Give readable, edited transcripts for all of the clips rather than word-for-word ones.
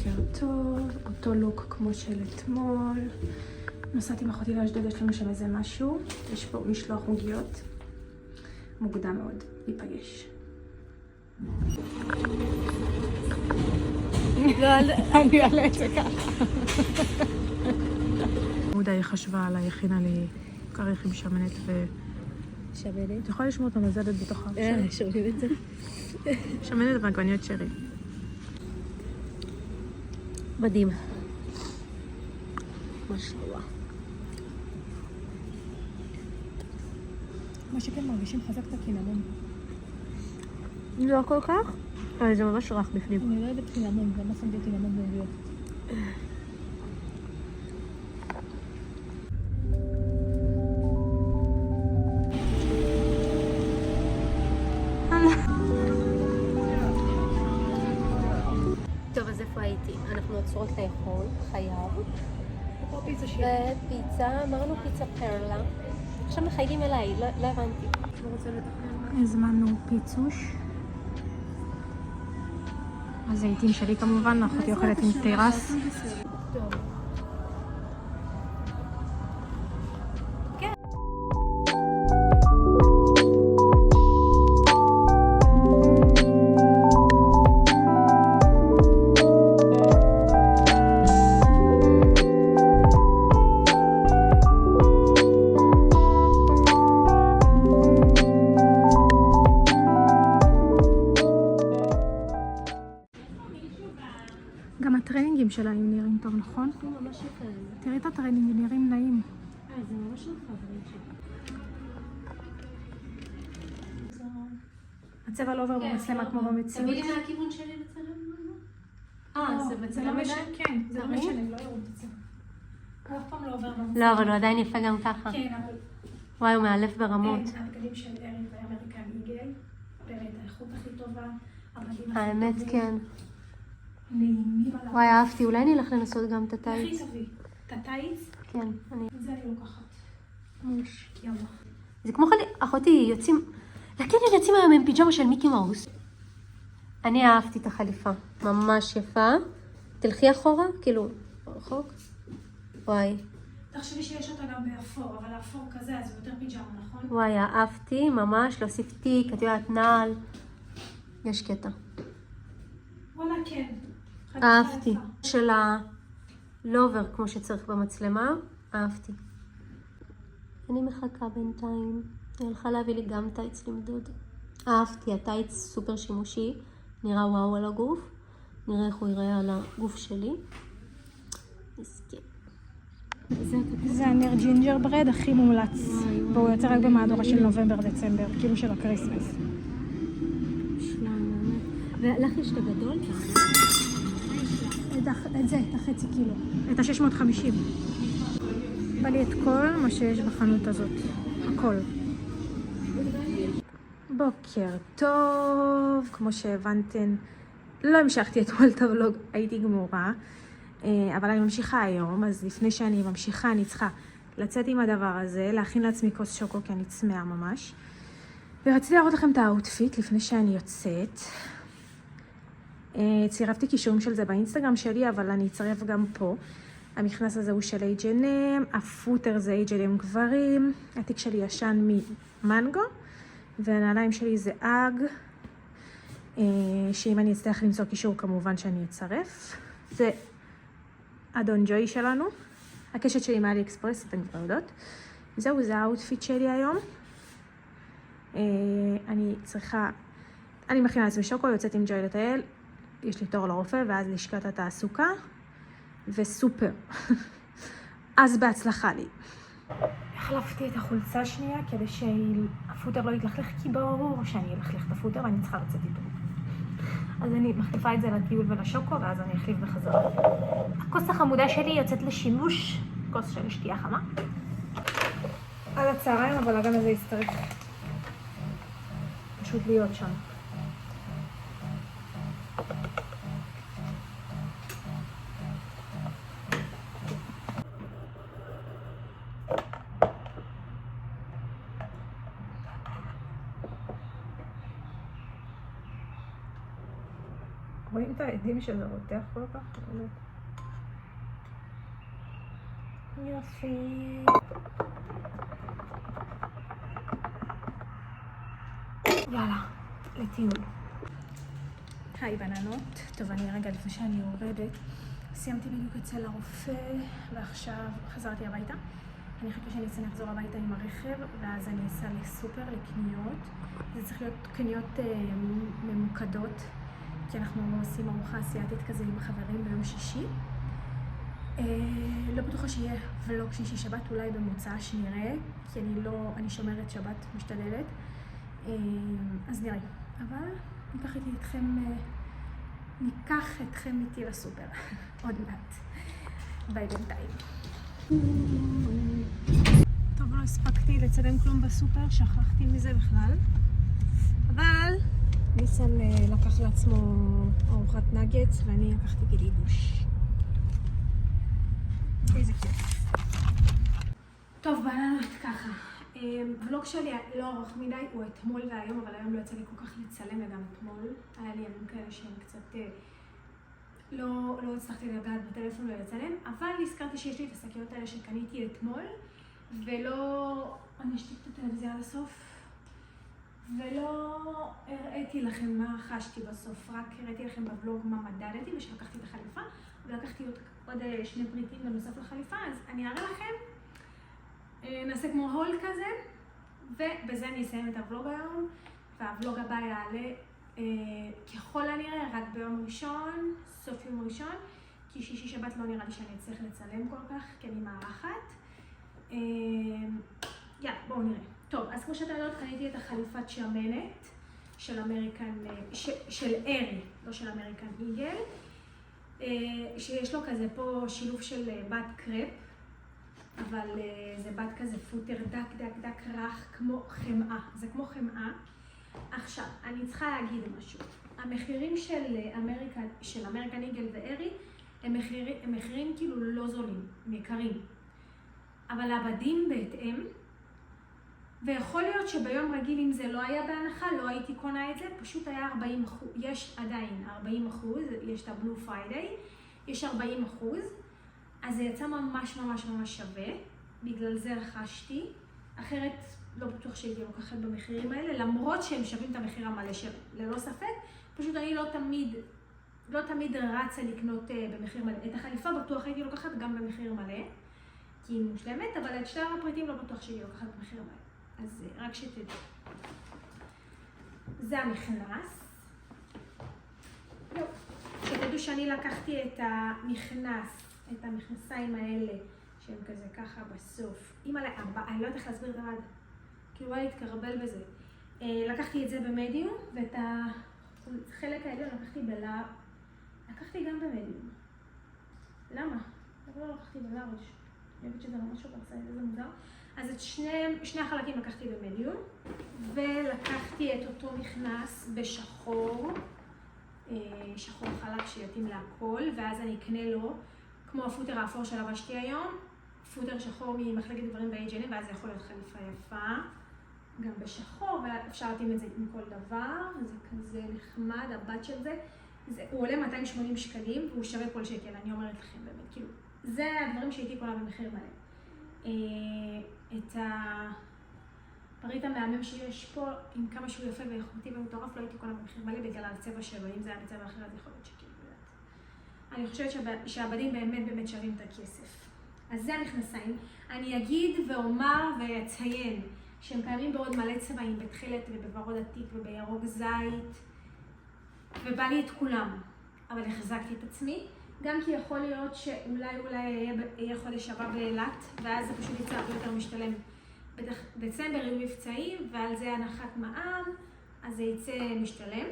בוקר טוב, אותו לוק כמו של אתמול. נסעתי עם אחותי לאשדוד, יש לנו שם איזה משהו. יש פה משלוח עוגיות. מוקדם מאוד, ניפגש. אני אעלה את זה ככה. עודה היא חשבה עליי, הכינה לי כריך עם שמנת ו... שמנת? את יכולה לשמור את המזלת בתוך השמנת. שומעים את זה? שמנת ועגבניות שרי. מדהים. משאלה. מה שכן מרגישים חזק את הקינמון. לא כל כך, אבל זה ממש רך בפנים. אני לא אוהבת קינמון, גם לא שמתי קינמון בעוגיות. טוב, אז איפה הייתי? אנחנו עוצרות לאכול, חייב. ופיצה, אמרנו פיצה פרלה. עכשיו מחייגים אליי, לא הבנתי. הזמנו פיצוש. הזיתים שלי כמובן, אחותי אוכלת עם תירס. טוב. גם הטרנינגים שלהם נראים טוב, נכון? ממש יפה. תראי את הטרנינגים, נראים נעים. זה ממש חברים שלי. הצבע לא עובר במצלמה כמו במציאות. תביא לי מהכיוון שלי לצלם. זה בצלם עדיין? כן, זה לא משנה, לא יראו את הצבע. הוא אף פעם לא עובר במצלמה. לא, אבל הוא עדיין יפה גם ככה. כן, אבל... וואי, הוא מאלף ברמות. הבגדים של אריק ואמריקן איגל, באמת האיכות הכי טובה, הבגדים הכי האמת טובים. כן. נעימים עליו. וואי, אהבתי, אולי נלך לנסות גם את הטייץ. הכי תביא. את הטייץ? כן, אני... את זה אני לוקחת. ממש. יאללה. זה כמו אחותי, יוצאים... לקניון יוצאים היום עם פיג'מה של מיקי מאוס. אני אהבתי את החליפה, ממש יפה. תלכי אחורה, כאילו, רחוק. וואי. תחשבי שיש אותה גם באפור, אבל האפור כזה, אז הוא יותר פיג'מה, נכון? וואי, אהבתי, ממש, להוסיף תיק, את יודעת, נעל. יש קטע. וואלה, כן. אהבתי. של הלובר, כמו שצריך במצלמה, אהבתי. אני מחכה בינתיים. היא הלכה להביא לי גם טייץ למדוד. אהבתי, הטייץ סופר שימושי. נראה וואו על הגוף. נראה איך הוא יראה על הגוף שלי. נסכים. זה הנר ג'ינג'ר ברד הכי מומלץ. והוא יוצא רק במהדורה של נובמבר-דצמבר, כאילו של הקריסמס. ולך יש את הגדול? את זה, את החצי קילו. את ה-650. בא לי את כל מה שיש בחנות הזאת. הכל. בוקר טוב. כמו שהבנתן, לא המשכתי אתמול את הוולוג, הייתי גמורה. אבל אני ממשיכה היום, אז לפני שאני ממשיכה אני צריכה לצאת עם הדבר הזה, להכין לעצמי כוס שוקו כי אני צמאה ממש. ורציתי להראות לכם את האוטפיט לפני שאני יוצאת. צירפתי קישורים של זה באינסטגרם שלי, אבל אני אצרף גם פה. המכנס הזה הוא של H&M, הפוטר זה H&M גברים, התיק שלי ישן ממנגו, והנעליים שלי זה אג, שאם אני אצטרך למצוא קישור כמובן שאני אצרף. זה אדון ג'וי שלנו, הקשת שלי מאלי אקספרס, אתם כבר יודעות. זהו, זה האוטפיט שלי היום. אני מכינה לעצמי שוקו, יוצאת עם ג'וי לטייל, יש לי תור לרופא ואז לשכת התעסוקה, וסופר. אז בהצלחה לי. החלפתי את החולצה שנייה כדי שהפוטר לא יתלכלך, כי ברור שאני אלכלך את הפוטר ואני צריכה לצאת איתו. אז אני מחליפה את זה לטיול ולשוקו, ואז אני אחליף בחזרה. הכוס החמודה שלי יוצאת לשימוש, כוס של שתייה חמה. על הצהריים, אבל הגן הזה יצטרך פשוט להיות שם. רואים? את העדים שזה רותח כל כך? יופי. יאללה, לטיול. היי בננות. טוב, אני רגע לפני שאני יורדת. סיימתי בדיוק אצל הרופא, ועכשיו חזרתי הביתה. אני חושבת שאני אצא לחזור הביתה עם הרכב, ואז אני אסע לסופר, לקניות. זה צריך להיות קניות ממוקדות, כי אנחנו עושים ארוחה אסיאתית כזה עם החברים ביום שישי. לא בטוחה שיהיה ולוג שישי שבת, אולי במוצא שנראה, כי אני שומרת שבת, משתדלת. אז נראה. אבל ניקח אתכם איתי לסופר. עוד מעט. ביי בינתיים. טוב, לא הספקתי לצלם כלום בסופר, שכחתי מזה בכלל. אבל ניסן לקח לעצמו ארוחת נגץ ואני לקחתי גלידוש. איזה כיף. טוב, בננות ככה. ולוג שלי לא ארוך מדי, הוא אתמול והיום, אבל היום לא יצא לי כל כך לצלם, וגם אתמול היה לי ימים כאלה שהם קצת לא הצלחתי לגעת בטלפון ולצלם, אבל נזכרתי שיש לי את השקיות האלה שקניתי אתמול, ולא, אני אשתיק את הטלוויזיה עד הסוף, ולא הראיתי לכם מה חשתי בסוף, רק הראיתי לכם בבלוג מה מדדתי ושלקחתי את החליפה, ולקחתי עוד שני פריטים בנוסף לחליפה, אז אני אראה לכם. נעשה כמו הול כזה, ובזה אני אסיים את הוולוג היום, והוולוג הבא יעלה ככל הנראה רק ביום ראשון, סוף יום ראשון, כי שישי שבת לא נראה לי שאני אצליח לצלם כל כך, כי אני מארחת. יאללה, בואו נראה. טוב, אז כמו שאתה יודעת, קניתי את החליפת שמנת של של ארי, לא של אמריקן איגל, שיש לו כזה פה שילוב של בת קרפ, אבל זה בת כזה פוטר דק רך כמו חמאה, זה כמו חמאה. עכשיו, אני צריכה להגיד משהו. המחירים של אמריקן איגל וארי הם מחירים כאילו לא זולים, הם יקרים. אבל הבדים בהתאם, ויכול להיות שביום רגיל אם זה לא היה בהנחה, לא הייתי קונה את זה, פשוט היה 40%, יש עדיין 40%, יש את הבלו פריידיי, יש 40%, אז זה יצא ממש ממש ממש שווה, בגלל זה רכשתי, אחרת לא בטוח שהייתי לוקחת במחירים האלה, למרות שהם שווים את המחיר המלא שלהם, ללא ספק, פשוט אני לא תמיד רצה לקנות במחיר מלא. את החליפה בטוח הייתי לוקחת גם במחיר מלא, כי היא מושלמת, אבל את שאר הפריטים לא בטוח שהייתי לוקחת במחיר מלא, אז רק שתדעו. זה המכנס. שתדעו שאני לקחתי את המכנסיים האלה, שהם כזה ככה בסוף. אני לא יודעת איך להסביר את הרעד, כי הוא היה להתקרבל בזה. לקחתי את זה במדיום, ואת החלק העליון לקחתי גם במדיום. למה? לא לקחתי בלארג'. אני חושבת שזה ממש עושה את זה מוזר. אז את שני החלקים לקחתי במדיום, ולקחתי את אותו מכנס בשחור, שחור חלק שיתאים להכל, ואז אני אקנה לו, כמו הפוטר האפור שלבשתי היום, פוטר שחור ממחלקת דברים ב-H&M, ואז זה יכול להיות חליפה יפה, גם בשחור, ואפשר להתאים את זה עם כל דבר, זה כזה נחמד, הבת של זה, הוא עולה 280 שקלים, והוא שווה כל שקל, אני אומרת לכם באמת, כאילו, זה הדברים שהייתי קונה במחיר מלא. את הפריט המהמם שיש פה, עם כמה שהוא יפה ואיכותי ומטורף, לא הייתי קונה במחיר מלא בגלל הצבע שלו, אם זה היה בצבע אחר, אז יכול להיות שכאילו יודעת. אני חושבת שהבדים באמת שווים את הכסף. אז זה המכנסיים. אני אגיד ואומר ואציין שהם קיימים בעוד מלא צבעים, בתכלת ובוורוד עתיק ובירוק זית, ובא לי את כולם, אבל החזקתי את עצמי. גם כי יכול להיות שאולי יהיה חודש הבא באילת, ואז זה פשוט יצא הרבה יותר משתלם. בדצמבר יהיו מבצעים, ועל זה הנחת מע"מ, אז זה יצא משתלם.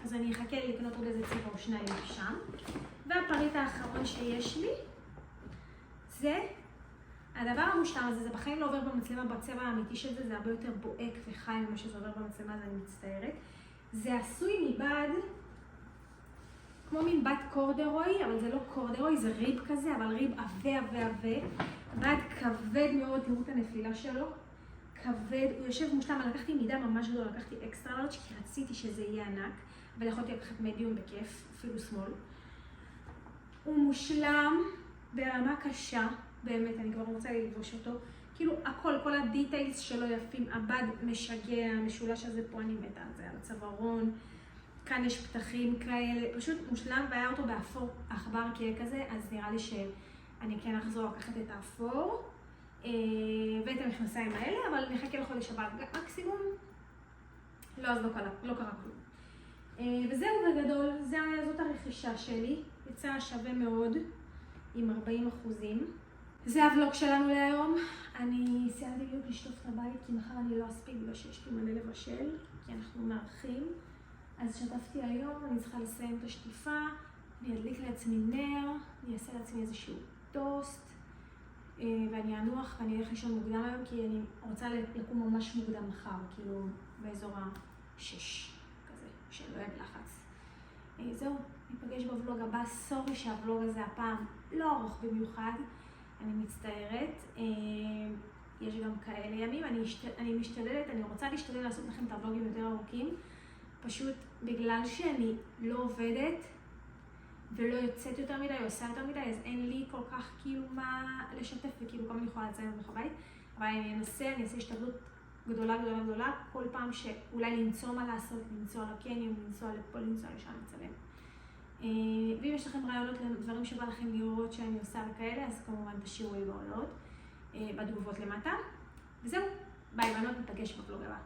אז אני אחכה לקנות עוד איזה צבע או שניים שם. והפריט האחרון שיש לי, זה הדבר המושלם הזה, זה בחיים לא עובר במצלמה, בצבע האמיתי של זה, זה הרבה יותר בועק וחי ממה שזה עובר במצלמה, אז אני מצטערת. זה עשוי מבד, כמו מין בד קורדרוי, אבל זה לא קורדרוי, זה ריב כזה, אבל ריב עבה. בד כבד מאוד, תראו את הנפילה שלו. כבד, הוא יושב מושלם, לקחתי מידה ממש גדולה, לקחתי אקסטרה לארג' כי רציתי שזה יהיה ענק. אבל יכולתי לקחת מדיום בכיף, אפילו שמאל. הוא מושלם ברמה קשה, באמת, אני כבר רוצה ללבוש אותו. כאילו הכל, כל הדיטיילס שלו יפים, הבד משגע, המשולש הזה פה אני מתה על זה, על הצווארון. כאן יש פתחים כאלה, פשוט מושלם, והיה אותו באפור עכבר כזה, אז נראה לי שאני כן אחזור לקחת את האפור. ואת המכנסיים האלה, אבל נחכה לחודש הבא מקסימום. לא, אז לא קרה כלום. וזהו בגדול, זאת הרכישה שלי. יצא שווה מאוד, עם 40%. זה הוולוג שלנו להיום. אני סיימתי בדיוק לשטוף את הבית, כי מחר אני לא אספיק בגלל שיש לי מלא לבשל, כי אנחנו מארחים. אז שטפתי היום, אני צריכה לסיים את השטיפה, אני אדליק לעצמי נר, אני אעשה לעצמי איזשהו טוסט, ואני אנוח ואני אלך לישון מוקדם היום, כי אני רוצה לקום ממש מוקדם מחר, כאילו באזור ה-6 כזה, שלא יהיה בלחץ. זהו, ניפגש בוולוג הבא. סורי שהוולוג הזה הפעם לא ארוך במיוחד, אני מצטערת. יש גם כאלה ימים, אני משתדלת, אני רוצה להשתדל לעשות לכם את הוולוגים יותר ארוכים, פשוט בגלל שאני לא עובדת ולא יוצאת יותר מדי, או עושה יותר מדי, אז אין לי כל כך כאילו מה לשתף, וכאילו כמה אני יכולה לציין בתוך הבית. אבל אני אעשה השתדלות גדולה, כל פעם שאולי למצוא מה לעשות, למצוא לקניון, לנסוע לפה, לנסוע לשם, לצלם. ואם יש לכם רעיונות לדברים שבא לכם לראות שאני עושה וכאלה, אז כמובן תשאירו לי בעולות, בתגובות למטה. וזהו, ביי בנות, נפגש בוולוג הבא.